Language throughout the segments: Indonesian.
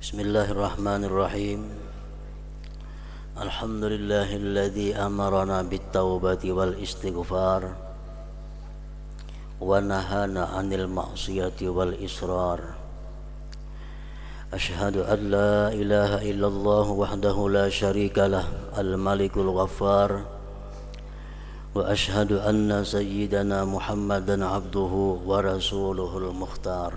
Bismillahirrahmanirrahim. Alhamdulillahilladzi amarana bittaubati wal istighfar wa nahana 'anil ma'siyati wal israr. Asyhadu an la ilaha illallah wahdahu la syarika lah al-malikul ghaffar wa asyhadu anna sayyidana Muhammadan 'abduhu wa rasuluhul mukhtar.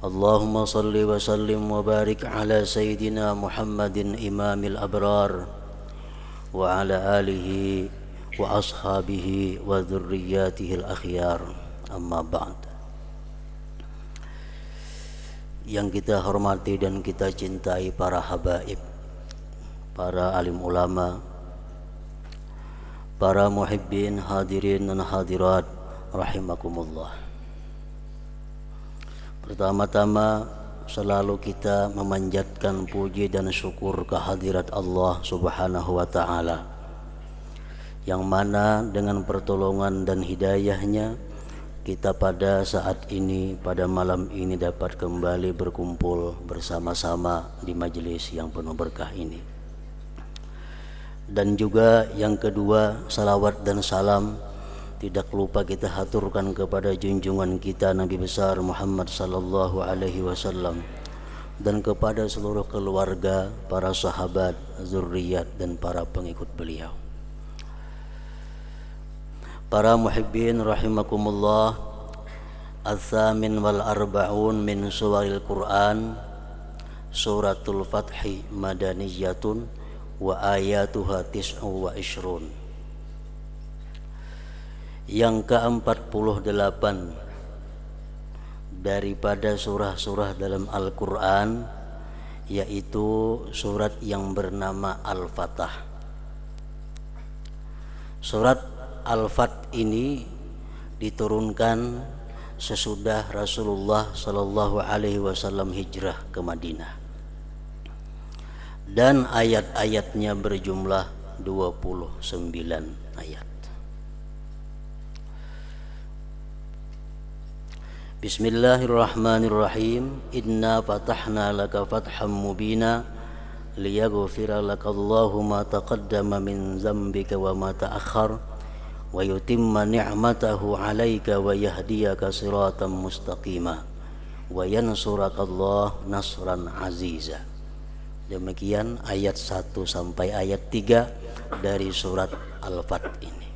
Allahumma salli wa sallim wa barik ala sayyidina Muhammadin imamil abrar wa ala alihi wa ashabihi wa dhurriyyatihil akhyar, amma ba'd. Yang kita hormati dan kita cintai para habaib, para alim ulama, para muhibbin hadirin dan hadirat rahimakumullah. Pertama-tama selalu kita memanjatkan puji dan syukur kehadirat Allah Subhanahu wa ta'ala, yang mana dengan pertolongan dan hidayahnya kita pada saat ini, pada malam ini dapat kembali berkumpul bersama-sama di majelis yang penuh berkah ini. Dan juga yang kedua, salawat dan salam tidak lupa kita haturkan kepada junjungan kita Nabi besar Muhammad sallallahu alaihi wasallam dan kepada seluruh keluarga, para sahabat, zuriat dan para pengikut beliau. Para muhibbin rahimakumullah, Al-Thamin wal Arba'un min Suwaril Quran, Suratul Fathi Madaniyatun wa ayatuha tis'u wa ishrun. Yang ke-48 daripada surah-surah dalam Al-Quran, yaitu surat yang bernama Al-Fatah. Surat Al-Fath ini diturunkan sesudah Rasulullah sallallahu alaihi wasallam hijrah ke Madinah, dan ayat-ayatnya berjumlah 29 ayat. Bismillahirrahmanirrahim. Inna fatahna laka fatham mubina liyaghfira lakallahu ma taqaddama min dzambika wa ma ta'akhkhar wa yutimma ni'matahu 'alaika wa yahdiyaka siratan mustaqima wa yansurakallahu nasran aziza. Demikian ayat 1 sampai ayat 3 dari surat Al-Fath ini.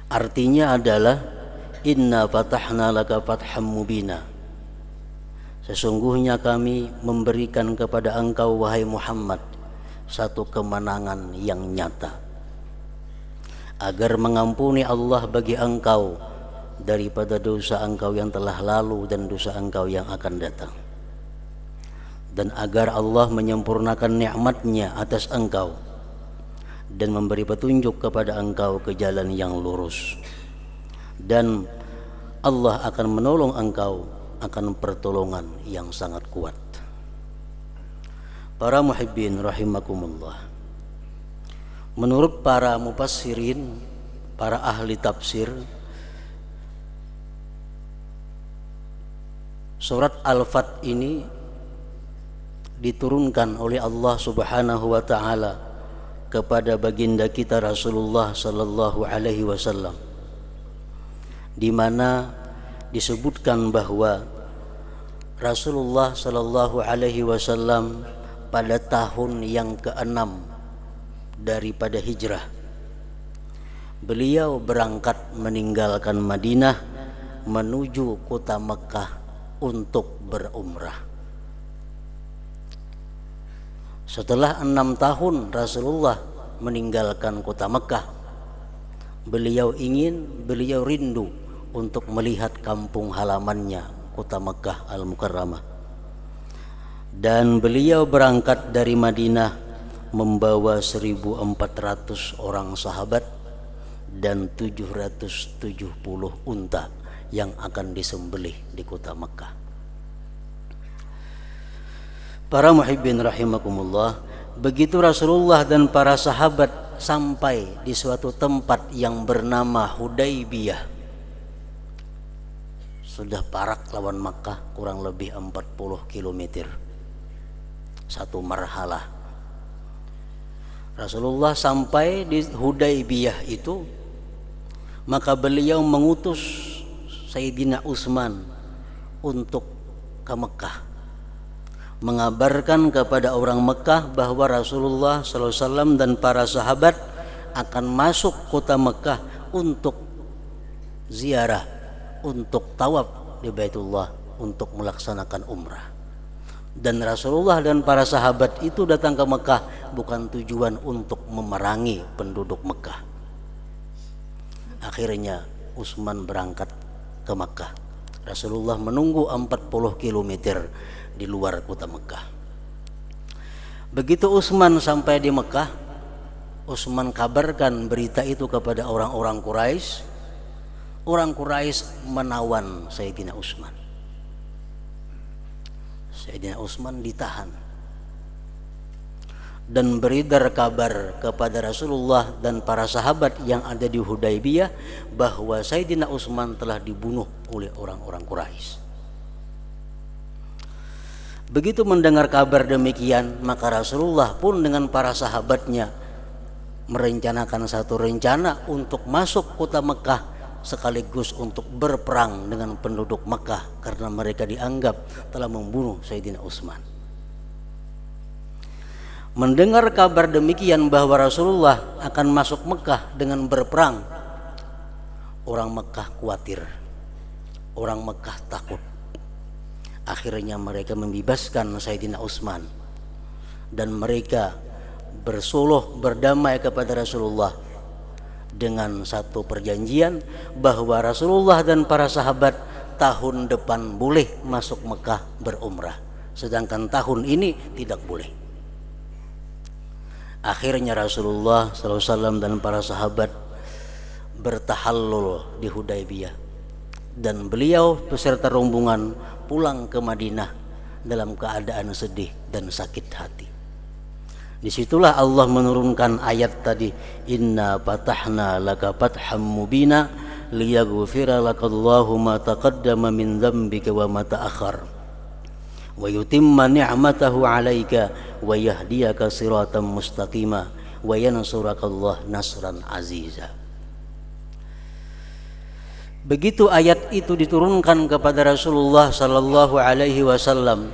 Artinya adalah Inna fatahna laka fatham mubina, sesungguhnya kami memberikan kepada engkau wahai Muhammad satu kemenangan yang nyata, agar mengampuni Allah bagi engkau daripada dosa engkau yang telah lalu dan dosa engkau yang akan datang, dan agar Allah menyempurnakan nikmat-Nya atas engkau dan memberi petunjuk kepada engkau ke jalan yang lurus. Dan Allah akan menolong engkau akan pertolongan yang sangat kuat. Para muhibbin rahimakumullah, menurut para mufassirin, para ahli tafsir, surat Al-Fath ini diturunkan oleh Allah Subhanahu wa ta'ala kepada baginda kita Rasulullah sallallahu alaihi wasallam, di mana disebutkan bahwa Rasulullah sallallahu alaihi wasallam pada tahun yang ke-6 daripada hijrah, beliau berangkat meninggalkan Madinah menuju kota Mekah untuk berumrah. Setelah 6 tahun Rasulullah meninggalkan kota Mekah, beliau rindu untuk melihat kampung halamannya, kota Mekah Al-Mukarramah. Dan beliau berangkat dari Madinah membawa 1.400 orang sahabat dan 770 unta yang akan disembelih di kota Mekah. Para muhibbin rahimakumullah, begitu Rasulullah dan para sahabat sampai di suatu tempat yang bernama Hudaybiyah, sudah parak lawan Makkah kurang lebih 40 km, satu marhalah. Rasulullah sampai di Hudaybiyah itu, maka beliau mengutus Sayyidina Utsman untuk ke Mekah, mengabarkan kepada orang Mekah bahwa Rasulullah SAW dan para sahabat akan masuk kota Mekah untuk ziarah, untuk tawaf di Baitullah, untuk melaksanakan umrah. Dan Rasulullah dan para sahabat itu datang ke Mekah bukan tujuan untuk memerangi penduduk Mekah. Akhirnya Utsman berangkat ke Mekah. Rasulullah menunggu 40 km di luar kota Mekah. Begitu Utsman sampai di Mekah, Utsman kabarkan berita itu kepada orang-orang Quraisy. Orang Quraisy menawan Sayyidina Utsman. Sayyidina Utsman ditahan dan beredar kabar kepada Rasulullah dan para sahabat yang ada di Hudaybiyah bahwa Sayyidina Utsman telah dibunuh oleh orang-orang Quraisy. Begitu mendengar kabar demikian, maka Rasulullah pun dengan para sahabatnya merencanakan satu rencana untuk masuk kota Mekah sekaligus untuk berperang dengan penduduk Mekah karena mereka dianggap telah membunuh Sayyidina Utsman. Mendengar kabar demikian bahwa Rasulullah akan masuk Mekah dengan berperang, orang Mekah khawatir, orang Mekah takut. Akhirnya mereka membebaskan Sayyidina Utsman dan mereka bersuluh berdamai kepada Rasulullah dengan satu perjanjian bahwa Rasulullah dan para sahabat tahun depan boleh masuk Mekah berumrah, sedangkan tahun ini tidak boleh. Akhirnya Rasulullah SAW dan para sahabat bertahallul di Hudaybiyah dan beliau beserta rombongan pulang ke Madinah dalam keadaan sedih dan sakit hati. Disitulah Allah menurunkan ayat tadi, inna fatahna laka fatham mubina liyaghfira lakallahu ma taqaddama min dzambika wa ma ta'akhkhar wa yutimma ni'matahu 'alaika wa yahdiyaka siratan mustaqima wa yansurakallahu nasran aziza. Begitu ayat itu diturunkan kepada Rasulullah sallallahu alaihi wasallam,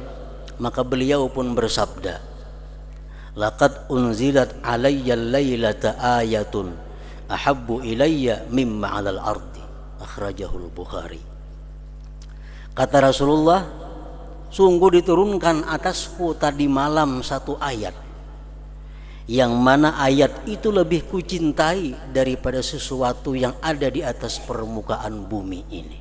maka beliau pun bersabda, laqad unzilat alayya laylata ayatun ahabbu ilayya mimma 'alal ardi, akhrajahul Bukhari. Kata Rasulullah, sungguh diturunkan atasku tadi malam satu ayat, yang mana ayat itu lebih kucintai daripada sesuatu yang ada di atas permukaan bumi ini.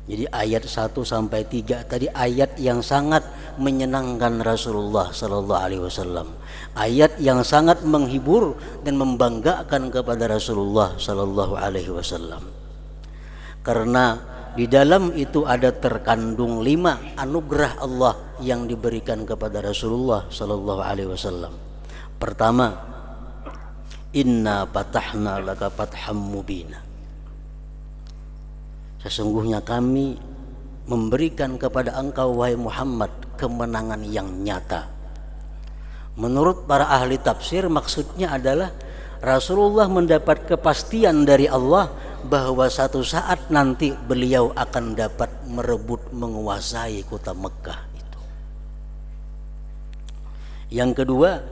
Jadi ayat 1 sampai 3 tadi ayat yang sangat menyenangkan Rasulullah sallallahu alaihi wasallam. Ayat yang sangat menghibur dan membanggakan kepada Rasulullah sallallahu alaihi wasallam. Karena di dalam itu ada terkandung 5 anugerah Allah yang diberikan kepada Rasulullah sallallahu alaihi wasallam. Pertama, inna fatahna laka fatham mubina. Sesungguhnya kami memberikan kepada engkau wahai Muhammad kemenangan yang nyata. Menurut para ahli tafsir maksudnya adalah Rasulullah mendapat kepastian dari Allah bahwa satu saat nanti beliau akan dapat merebut menguasai kota Mekah itu. Yang kedua,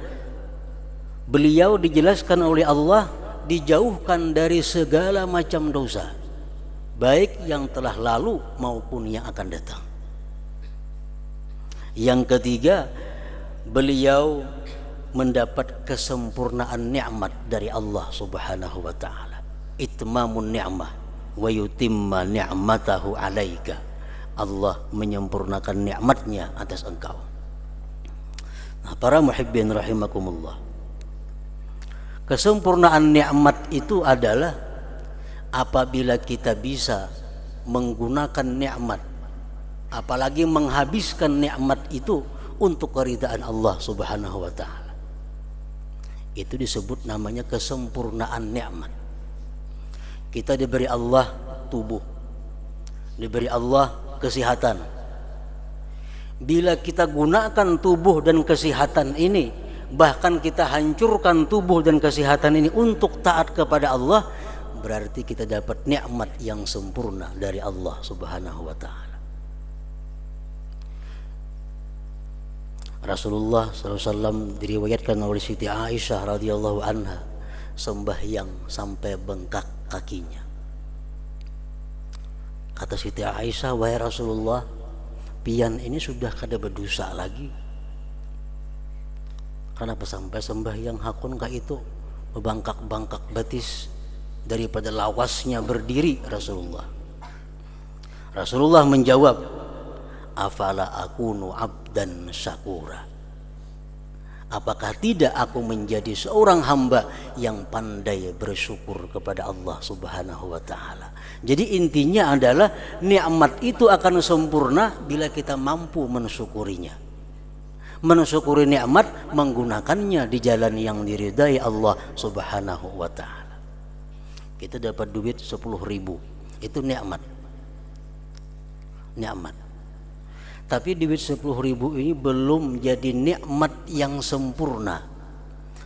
beliau dijelaskan oleh Allah dijauhkan dari segala macam dosa, baik yang telah lalu maupun yang akan datang. Yang ketiga, beliau mendapat kesempurnaan nikmat dari Allah Subhanahu wa taala. Itmamun ni'mah wa yutimma ni'matahu 'alaika. Allah menyempurnakan nikmatnya atas engkau. Nah, para muhibbin rahimakumullah. Kesempurnaan nikmat itu adalah apabila kita bisa menggunakan nikmat, apalagi menghabiskan nikmat itu untuk keridaan Allah Subhanahu wa taala. Itu disebut namanya kesempurnaan nikmat. Kita diberi Allah tubuh, diberi Allah kesehatan. Bila kita gunakan tubuh dan kesehatan ini, bahkan kita hancurkan tubuh dan kesehatan ini untuk taat kepada Allah, berarti kita dapat nikmat yang sempurna dari Allah Subhanahu wa taala. Rasulullah SAW diriwayatkan oleh Siti Aisyah radhiyallahu anha sembahyang sampai bengkak kakinya. Kata Siti Aisyah, wahai Rasulullah, pian ini sudah kada berdosa lagi. Kenapa sampai sembahyang hakun kah itu membangkak-bangkak batis daripada lawasnya berdiri Rasulullah. Rasulullah menjawab, afala akunu abdan syakura, apakah tidak aku menjadi seorang hamba yang pandai bersyukur kepada Allah Subhanahu wa taala. Jadi intinya adalah nikmat itu akan sempurna bila kita mampu mensyukurinya. Mensyukuri nikmat, menggunakannya di jalan yang diridai Allah Subhanahu wa taala. Kita dapat duit 10.000, itu nikmat. Nikmat. Tapi duit 10.000 ini belum jadi nikmat yang sempurna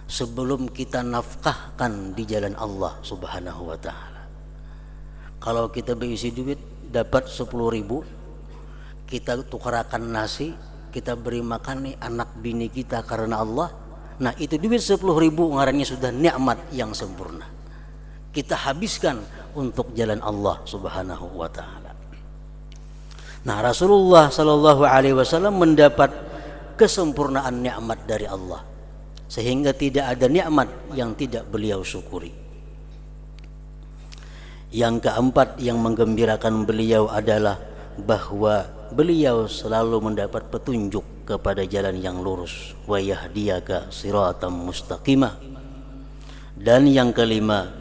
sebelum kita nafkahkan di jalan Allah Subhanahu wa taala. Kalau kita berisi duit dapat 10.000, kita tukarakan nasi, kita beri makan nih anak bini kita karena Allah. Nah, itu duit 10.000 ngarannya sudah nikmat yang sempurna. Kita habiskan untuk jalan Allah Subhanahu wa taala. Nah, Rasulullah sallallahu alaihi wasallam mendapat kesempurnaan nikmat dari Allah, sehingga tidak ada nikmat yang tidak beliau syukuri. Yang keempat yang menggembirakan beliau adalah bahwa beliau selalu mendapat petunjuk kepada jalan yang lurus, wa yahdiyaka siratam mustaqimah. Dan yang kelima,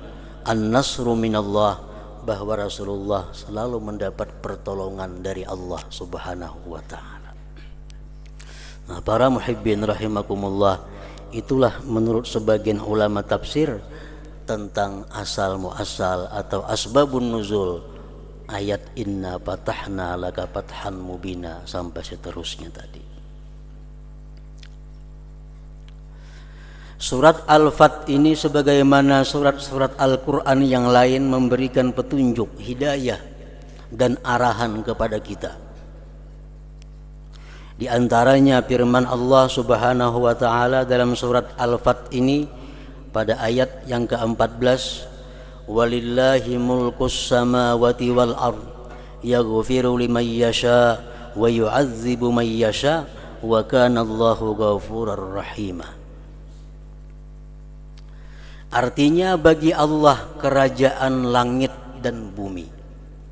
an-nasru minallah, bahwa Rasulullah selalu mendapat pertolongan dari Allah Subhanahu wa taala. Nah, para muhibbin rahimakumullah, itulah menurut sebagian ulama tafsir tentang asal muasal atau asbabun nuzul ayat inna fatahna laka fathan mubina sampai seterusnya tadi. Surat Al-Fat ini sebagaimana surat-surat Al-Quran yang lain memberikan petunjuk, hidayah dan arahan kepada kita. Di antaranya firman Allah Subhanahu wa taala dalam surat Al-Fat ini pada ayat yang ke-14, walillahi mulkus samawati wal ard yaghfiru liman yasha wa yu'adzibu man yasha wa kana Allahu ghafurar rahimah. Artinya bagi Allah kerajaan langit dan bumi.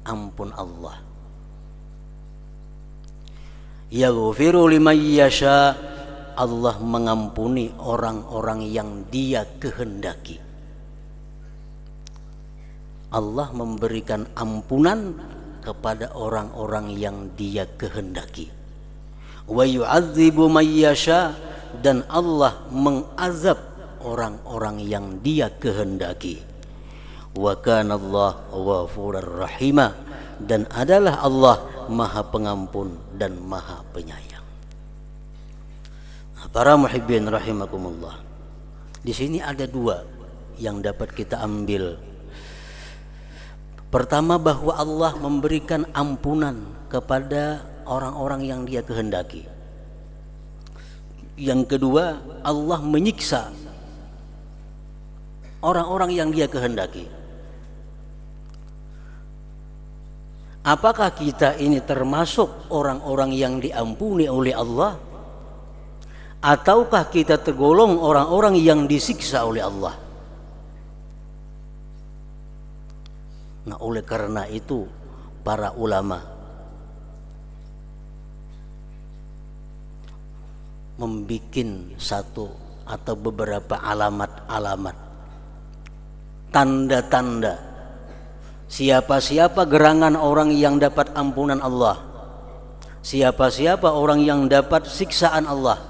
Ampun Allah. Yaghfiru liman yasha, Allah mengampuni orang-orang yang Dia kehendaki. Allah memberikan ampunan kepada orang-orang yang Dia kehendaki. Wa yu'adzibu man yasha, dan Allah mengazab orang-orang yang Dia kehendaki. Wa kana Allah ghafurur rahimah, dan adalah Allah Maha Pengampun dan Maha Penyayang. Nah, para muhibbin rahimakumullah, di sini ada dua yang dapat kita ambil. Pertama, bahwa Allah memberikan ampunan kepada orang-orang yang Dia kehendaki. Yang kedua, Allah menyiksa orang-orang yang Dia kehendaki. Apakah kita ini termasuk orang-orang yang diampuni oleh Allah, ataukah kita tergolong orang-orang yang disiksa oleh Allah? Nah, oleh karena itu para ulama membikin satu atau beberapa alamat-alamat, tanda-tanda siapa-siapa gerangan orang yang dapat ampunan Allah, siapa-siapa orang yang dapat siksaan Allah,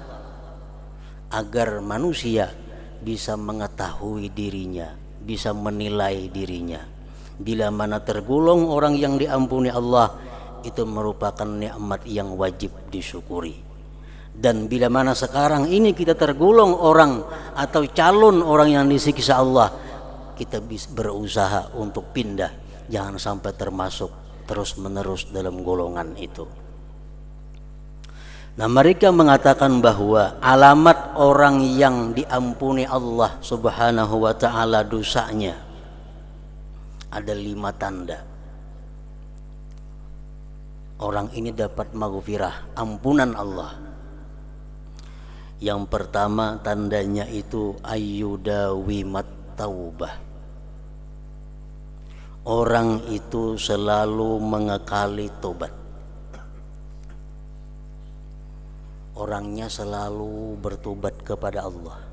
agar manusia bisa mengetahui dirinya, bisa menilai dirinya. Bila mana tergolong orang yang diampuni Allah, itu merupakan nikmat yang wajib disyukuri. Dan bila mana sekarang ini kita tergolong orang atau calon orang yang disiksa Allah, kita bisa berusaha untuk pindah, jangan sampai termasuk terus menerus dalam golongan itu. Nah, mereka mengatakan bahwa alamat orang yang diampuni Allah Subhanahu wa ta'ala dosanya ada 5 tanda. Orang ini dapat maghfirah, ampunan Allah. Yang pertama tandanya itu ayyudawimat taubah. Orang itu selalu mengekali tobat. Orangnya selalu bertobat kepada Allah.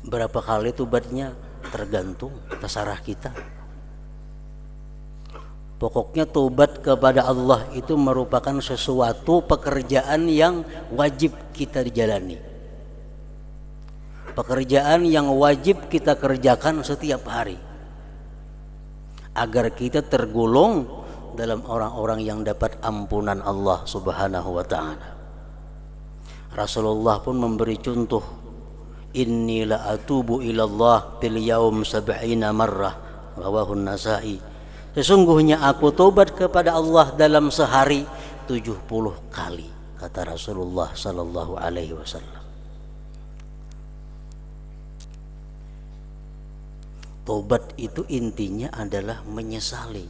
Berapa kali tobatnya tergantung, terserah kita. Pokoknya tobat kepada Allah itu merupakan sesuatu pekerjaan yang wajib kita jalani. Pekerjaan yang wajib kita kerjakan setiap hari, agar kita tergolong dalam orang-orang yang dapat ampunan Allah Subhanahu wa ta'ala. Rasulullah pun memberi contoh, inni la atubu ilallah fil yaum 70 marrah, rawahu Nasa'i. Sesungguhnya aku tobat kepada Allah dalam sehari 70 kali, kata Rasulullah sallallahu alaihi wasallam. Tobat itu intinya adalah menyesali.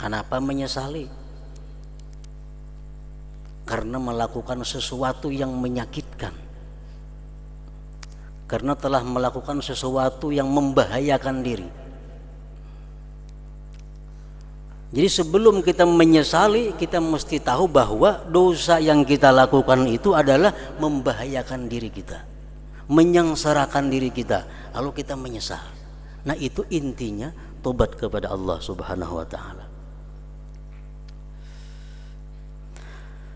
Kenapa menyesali? Karena melakukan sesuatu yang menyakitkan. Karena telah melakukan sesuatu yang membahayakan diri. Jadi sebelum kita menyesali, kita mesti tahu bahwa dosa yang kita lakukan itu adalah membahayakan diri kita, menyengsarakan diri kita, lalu kita menyesal. Nah, itu intinya tobat kepada Allah Subhanahu wa ta'ala.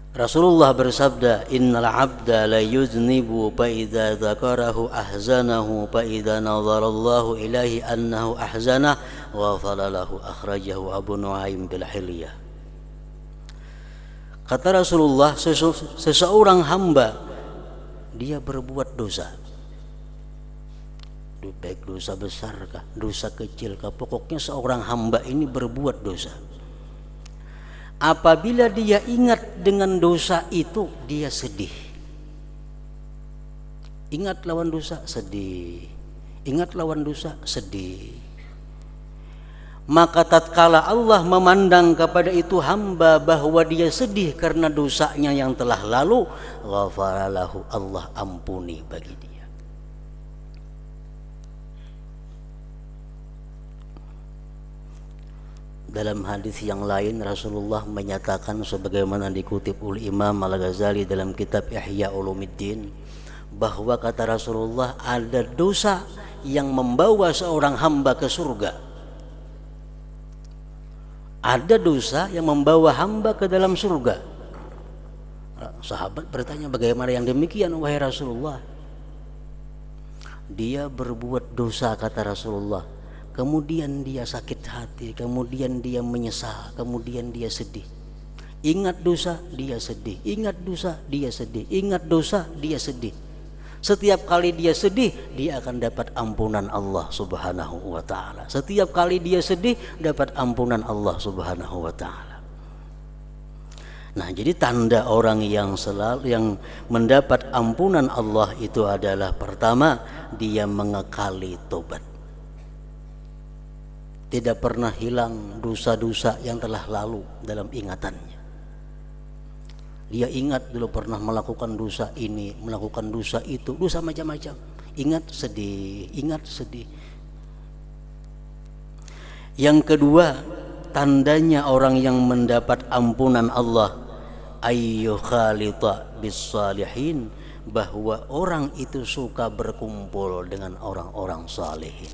Rasulullah bersabda, innal abda la yuznibu fa idza dzakarahu ahzanahu fa idza nazarallahu ilaihi annahu ahzanah wa falalahu, akhrajahu Abu Nuaim bil Hilyah. Kata Rasulullah, seseorang hamba dia berbuat dosa, baik dosa besar kah, dosa kecil kah, pokoknya seorang hamba ini berbuat dosa. Apabila dia ingat dengan dosa itu, dia sedih. Ingat lawan dosa, sedih. Ingat lawan dosa, sedih. Maka tatkala Allah memandang kepada itu hamba bahwa dia sedih karena dosanya yang telah lalu, ghafaralahu, Allah ampuni bagi dia. Dalam hadis yang lain Rasulullah menyatakan sebagaimana dikutip oleh Imam Al-Ghazali dalam kitab Ihya Ulumuddin, bahwa kata Rasulullah ada dosa yang membawa seorang hamba ke surga. Ada dosa yang membawa hamba ke dalam surga. Sahabat bertanya, bagaimana yang demikian wahai Rasulullah? Dia berbuat dosa, kata Rasulullah, kemudian dia sakit hati, kemudian dia menyesal, kemudian dia sedih. Ingat dosa, dia sedih. Ingat dosa, dia sedih. Ingat dosa, dia sedih. Setiap kali dia sedih, dia akan dapat ampunan Allah Subhanahu wa ta'ala. Setiap kali dia sedih, dapat ampunan Allah Subhanahu wa ta'ala. Nah, jadi tanda orang yang mendapat ampunan Allah itu adalah, pertama, dia mengekali tobat. Tidak pernah hilang dosa-dosa yang telah lalu dalam ingatannya. Dia ingat dulu pernah melakukan dosa ini, melakukan dosa itu, dosa macam-macam. Ingat, sedih, ingat, sedih. Yang kedua, tandanya orang yang mendapat ampunan Allah, ayyukhalita bis-salihin, bahwa orang itu suka berkumpul dengan orang-orang salihin.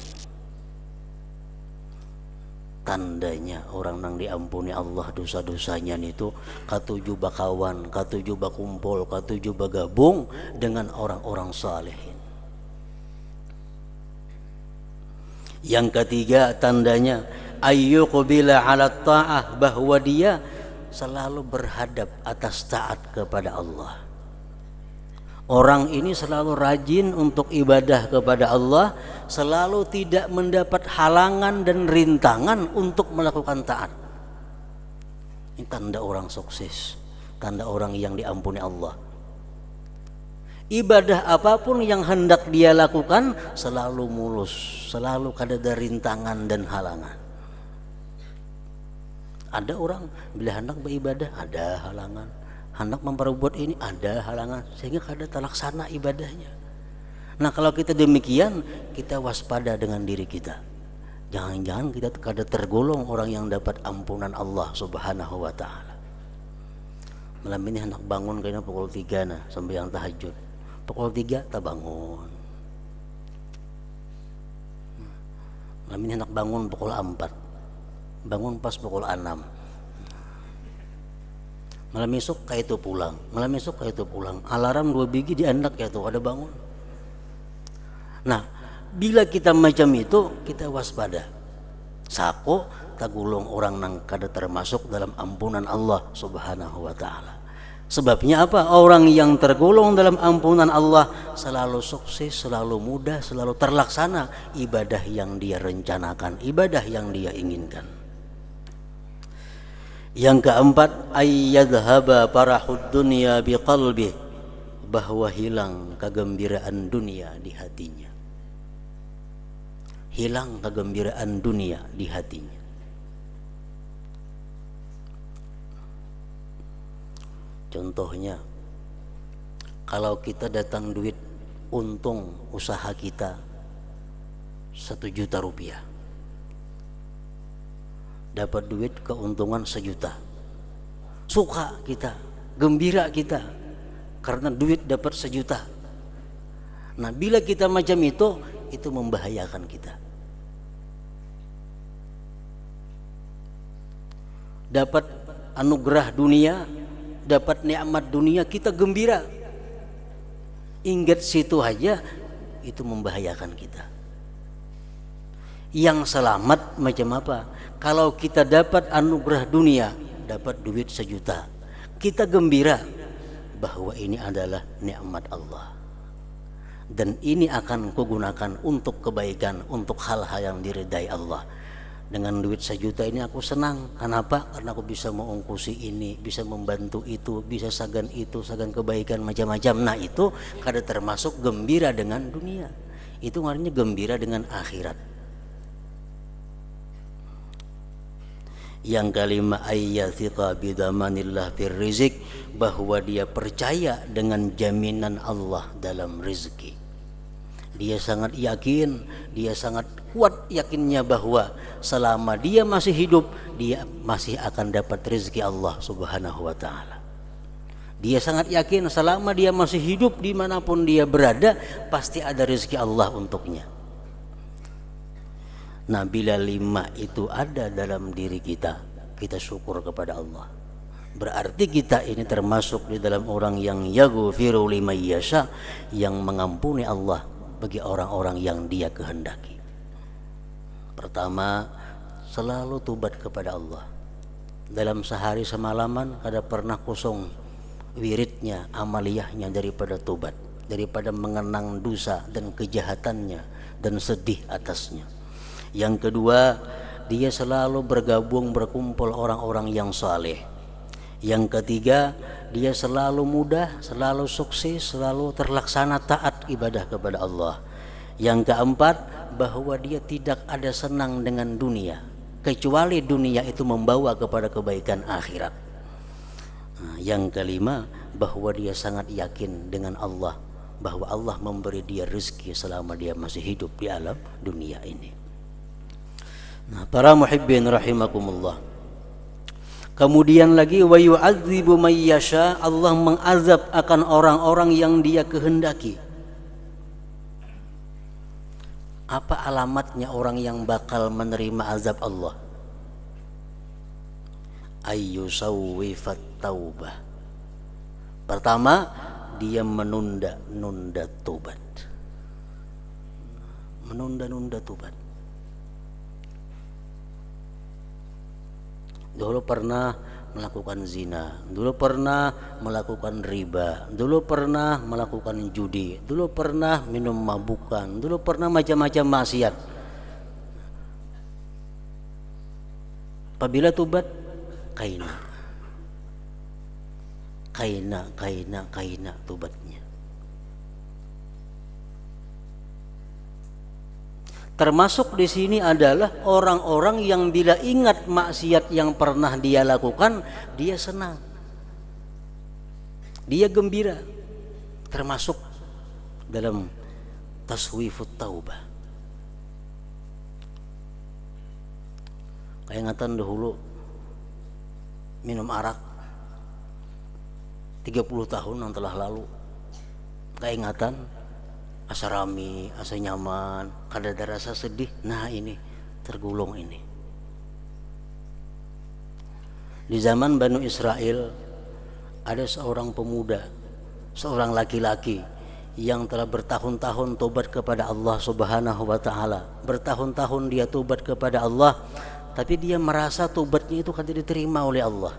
tandanya orang nang diampuni Allah dosa-dosanya itu katuju bakawan, katuju bakumpul, katuju bagabung dengan orang-orang salihin. Yang ketiga tandanya ayyuqbila 'ala ta'ah, bahwa dia selalu berhadap atas taat kepada Allah. Orang ini selalu rajin untuk ibadah kepada Allah, selalu tidak mendapat halangan dan rintangan untuk melakukan taat. Ini tanda orang sukses, tanda orang yang diampuni Allah. Ibadah apapun yang hendak dia lakukan selalu mulus, selalu kada rintangan dan halangan. Ada orang bila hendak beribadah ada halangan, hendak memperbuat ini ada halangan, sehingga kada terlaksana ibadahnya. Nah kalau kita demikian, kita waspada dengan diri kita. Jangan-jangan kita kada tergolong orang yang dapat ampunan Allah Subhanahu wa ta'ala. Malam ini hendak bangun kayaknya pukul 3 nah, sembahyang tahajud. Pukul 3 tak bangun. Malam ini hendak bangun pukul 4. Bangun pas pukul 6. Malam esok kayak itu pulang, malam esok kayak itu pulang. Alarm 2 biji diandak kayak itu ada bangun. Nah, bila kita macam itu, kita waspada. Sako tagulong orang nang kada termasuk dalam ampunan Allah Subhanahu wa ta'ala. Sebabnya apa? Orang yang tergolong dalam ampunan Allah selalu sukses, selalu mudah, selalu terlaksana ibadah yang dia rencanakan, ibadah yang dia inginkan. Yang keempat, ayyadhhaba farahud dunya biqalbih, bahwa hilang kegembiraan dunia di hatinya. Hilang kegembiraan dunia di hatinya. Contohnya, kalau kita datang duit untung usaha kita 1 juta rupiah, dapat duit keuntungan 1 juta, suka kita, gembira kita karena duit dapat 1 juta. Nah bila kita macam itu membahayakan kita. Dapat anugerah dunia, dapat nikmat dunia, kita gembira, ingat situ aja, itu membahayakan kita. Yang selamat macam apa? Kalau kita dapat anugerah dunia, dapat duit 1 juta, kita gembira bahwa ini adalah nikmat Allah dan ini akan kugunakan untuk kebaikan, untuk hal-hal yang diridai Allah. Dengan duit 1 juta ini aku senang. Kenapa? Karena aku bisa mengungkusi ini, bisa membantu itu, bisa sagan itu, sagan kebaikan macam-macam. Nah itu kada termasuk gembira dengan dunia. Itu artinya gembira dengan akhirat. Yang kelima, ayyathiqa bidamanillah fir rizq, bahwa dia percaya dengan jaminan Allah dalam rezeki. Dia sangat yakin, dia sangat kuat yakinnya bahwa selama dia masih hidup, dia masih akan dapat rezeki Allah Subhanahu wa ta'ala. Dia sangat yakin selama dia masih hidup, dimanapun dia berada, pasti ada rezeki Allah untuknya. Nah bila 5 itu ada dalam diri kita, kita syukur kepada Allah. Berarti kita ini termasuk di dalam orang yang yaghfiru liman yasha, yang mengampuni Allah bagi orang-orang yang dia kehendaki. Pertama, selalu tobat kepada Allah. Dalam sehari semalaman kada pernah kosong wiridnya, amaliyahnya daripada tobat, daripada mengenang dosa dan kejahatannya dan sedih atasnya. Yang kedua, dia selalu bergabung, berkumpul orang-orang yang saleh. Yang ketiga, dia selalu mudah, selalu sukses, selalu terlaksana taat ibadah kepada Allah. Yang keempat, bahwa dia tidak ada senang dengan dunia, kecuali dunia itu membawa kepada kebaikan akhirat. Nah, yang kelima, bahwa dia sangat yakin dengan Allah, bahwa Allah memberi dia rezeki selama dia masih hidup di alam dunia ini. Nah, para muhibbin rahimakumullah. Kemudian lagi, wa yu'adzibu may yasha, Allah mengazab akan orang-orang yang dia kehendaki. Apa alamatnya orang yang bakal menerima azab Allah? ayyusawwifat taubah. Pertama, dia menunda-nunda tobat. Menunda-nunda tobat. Dulu pernah melakukan zina, dulu pernah melakukan riba, dulu pernah melakukan judi, dulu pernah minum mabukan, dulu pernah macam-macam maksiat. Apabila tobat, kaina tobatnya. Termasuk di sini adalah orang-orang yang bila ingat maksiat yang pernah dia lakukan, dia senang, dia gembira. Termasuk dalam taswifut taubah. Keingatan dahulu minum arak 30 tahun yang telah lalu. Keingatan asa rami, asa nyaman, kada ada rasa sedih. Nah ini tergulung ini. Di zaman Bani Israel ada seorang pemuda, seorang laki-laki yang telah bertahun-tahun tobat kepada Allah Subhanahu wa taala. Bertahun-tahun dia tobat kepada Allah, tapi dia merasa tobatnya itu tidak diterima oleh Allah.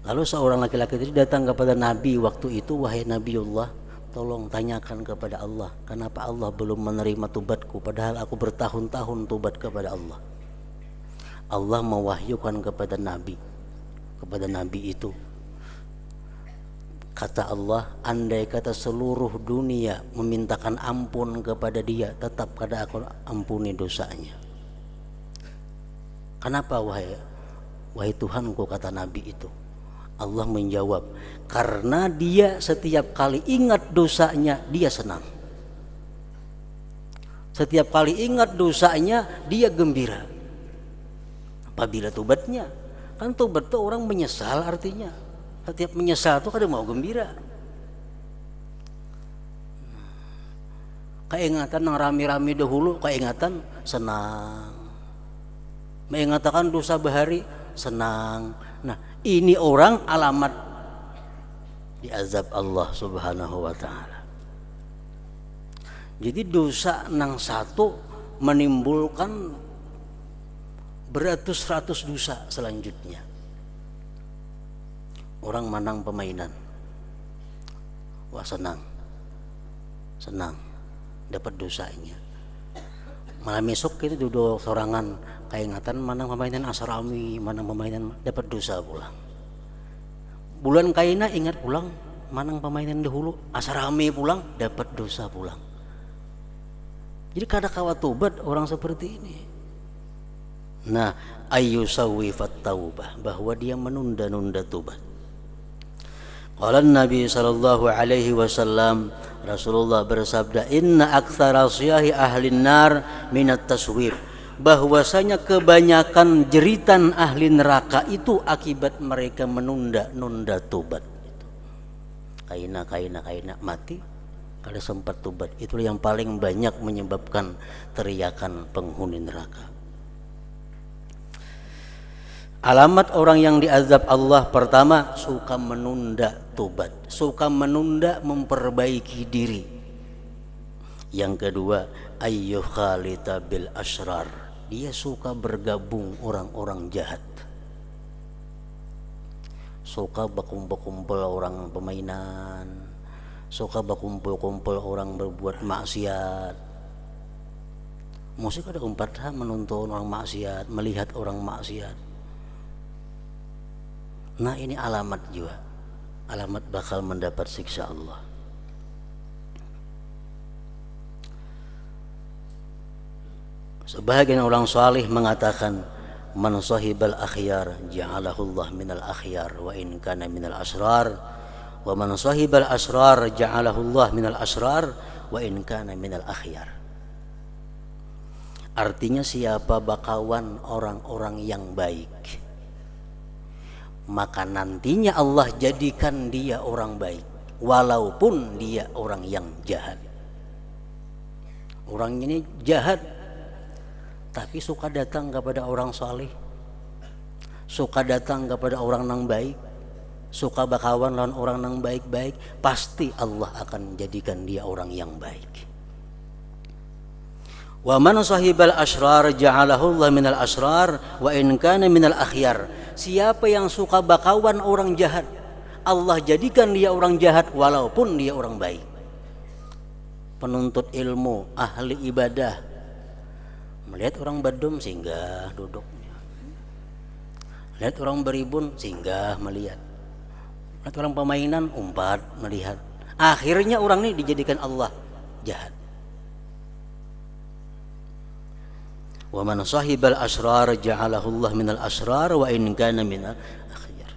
Lalu seorang laki-laki itu datang kepada Nabi waktu itu, wahai Nabiullah, tolong tanyakan kepada Allah, kenapa Allah belum menerima tobatku padahal aku bertahun-tahun tobat kepada Allah. Allah mewahyukan kepada Nabi itu, kata Allah, andai kata seluruh dunia memintakan ampun kepada dia, tetap kada aku ampuni dosanya. Kenapa wahai Tuhanku, kata Nabi itu. Allah menjawab, karena dia setiap kali ingat dosanya dia senang. Setiap kali ingat dosanya dia gembira. Apabila tobatnya, kan tobat itu orang menyesal artinya. Setiap menyesal itu kada mau gembira. Keingatan yang rami-rami dahulu, keingatan senang. Mengatakan dosa bahari senang. Nah, ini orang alamat diazab Allah Subhanahu wa taala. Jadi dosa nang satu menimbulkan beratus-ratus dosa selanjutnya. Orang menang permainan, wah senang dapat dosanya. Malam esok itu duduk sorangan, keingatan manang pemainan asrami, manang pemainan dapat dosa pulang. Bulan kaina ingat pulang, manang pemainan dahulu asrami pulang dapat dosa pulang. Jadi kada kawat tobat orang seperti ini. Nah, ayyusawwifat taubah, bahwa dia menunda-nunda tobat. Qala Nabi sallallahu alaihi wasallam, Rasulullah bersabda, inna aktsara syahi ahlin nar minat taswif, bahwasanya kebanyakan jeritan ahli neraka itu akibat mereka menunda-nunda tobat. Kaina mati kada sempat tobat. Itulah yang paling banyak menyebabkan teriakan penghuni neraka. Alamat orang yang diazab Allah, pertama, suka menunda tobat, suka menunda memperbaiki diri. Yang kedua, ayyukhalita bil asrar, dia suka bergabung orang-orang jahat, suka berkumpul-kumpul orang pemainan, suka berkumpul-kumpul orang berbuat maksiat. Musik ada umpat menonton orang maksiat, melihat orang maksiat. Nah ini alamat juga, alamat bakal mendapat siksa Allah. Sebagian orang salih mengatakan, man sahibal akhyar ja'alahullah minal akhyar wa in kana minal asrar, wa man sahibal asrar ja'alahullah minal asrar wa in kana minal akhyar. Artinya siapa bakawan orang-orang yang baik, maka nantinya Allah jadikan dia orang baik walaupun dia orang yang jahat. Orang ini jahat tapi suka datang kepada orang saleh, suka datang kepada orang nang baik, suka bakawan lawan orang nang baik-baik, pasti Allah akan jadikan dia orang yang baik. Wa man sahibal asrar ja'alahu Allah minal asrar wa in kana minal akhyar. Siapa yang suka bakawan orang jahat, Allah jadikan dia orang jahat walaupun dia orang baik. Penuntut ilmu, ahli ibadah, melihat orang badum singgah duduk, lihat orang beribun singgah melihat, lihat orang pemainan umpat melihat. Akhirnya orang ini dijadikan Allah jahat. Wa man sahibal asrar ja'alahu Allah minal asrar wa in kana minal akhyar.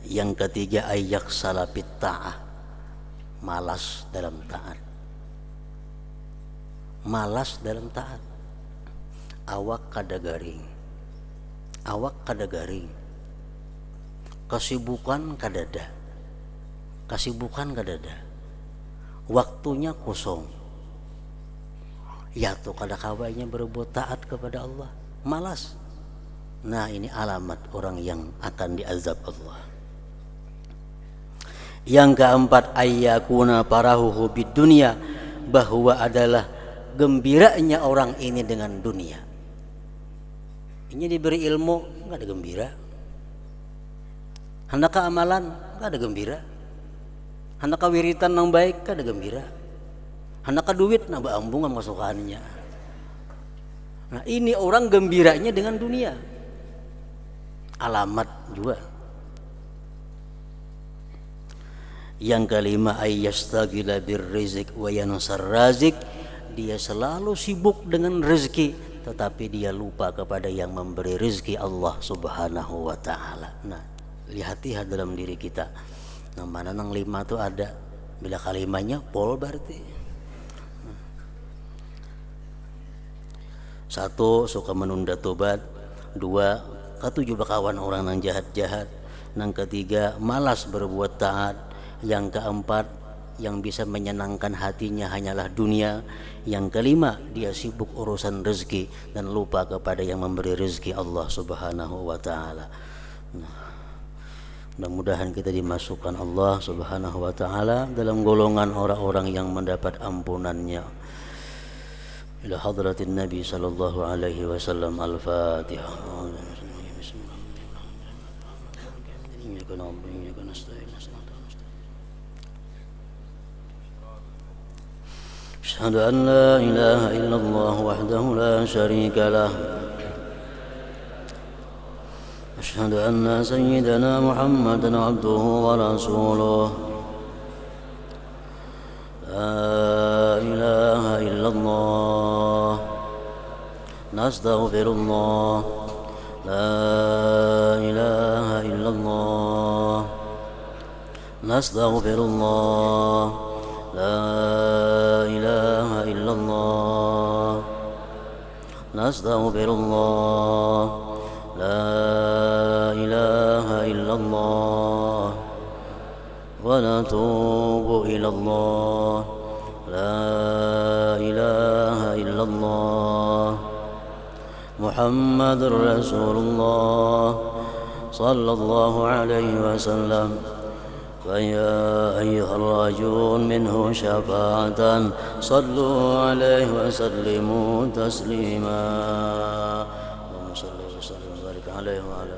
Yang ketiga, ayyak salapit ta'ah, malas dalam taat. Malas dalam taat. Awak kada garing, awak kada garing, kesibukan kadada, kesibukan kadada, waktunya kosong. Ya tuh kada kawainya berbuat taat kepada Allah, malas. Nah ini alamat orang yang akan diazab Allah. Yang keempat, ayyakuna parahuhu bid dunya, bahwa adalah gembiranya orang ini dengan dunia. Ini diberi ilmu enggak ada gembira, hendak amalan enggak ada gembira, hendak wiritan yang baik enggak ada gembira, hendak duit nah baambungan masukannya. Nah ini orang gembiranya dengan dunia, alamat juga. Yang kelima, ayyastagila birrizq wa yansar razik, dia selalu sibuk dengan rezeki tetapi dia lupa kepada yang memberi rezeki, Allah Subhanahu wa taala. Nah, lihat-lihat dalam diri kita. Nah, mana nang lima tuh ada. Bila kalimanya pol berarti. Satu, suka menunda tobat. Dua, ketujuh bakawan orang nang jahat-jahat. Nang ketiga, malas berbuat taat. Yang keempat, yang bisa menyenangkan hatinya hanyalah dunia. Yang kelima, dia sibuk urusan rezeki dan lupa kepada yang memberi rezeki, Allah Subhanahu wa taala. Nah, mudah-mudahan kita dimasukkan Allah Subhanahu wa taala dalam golongan orang-orang yang mendapat ampunannya. Ila hadratin Nabi sallallahu alaihi wasallam. Al-Fatihah. أشهد أن لا إله إلا الله وحده لا شريك له أشهد أن سيدنا محمدا عبده ورسوله لا إله إلا الله نستغفر الله لا إله إلا الله نستغفر الله لا إله إلا الله نستغفر الله لا إله إلا الله ونتوب إلى الله لا إله إلا الله محمد رسول الله صلى الله عليه وسلم فيا أيها الراجون منه شفاعة صلوا عليه وسلموا تسليما اللهم صل وسلم وبارك عليه وعلى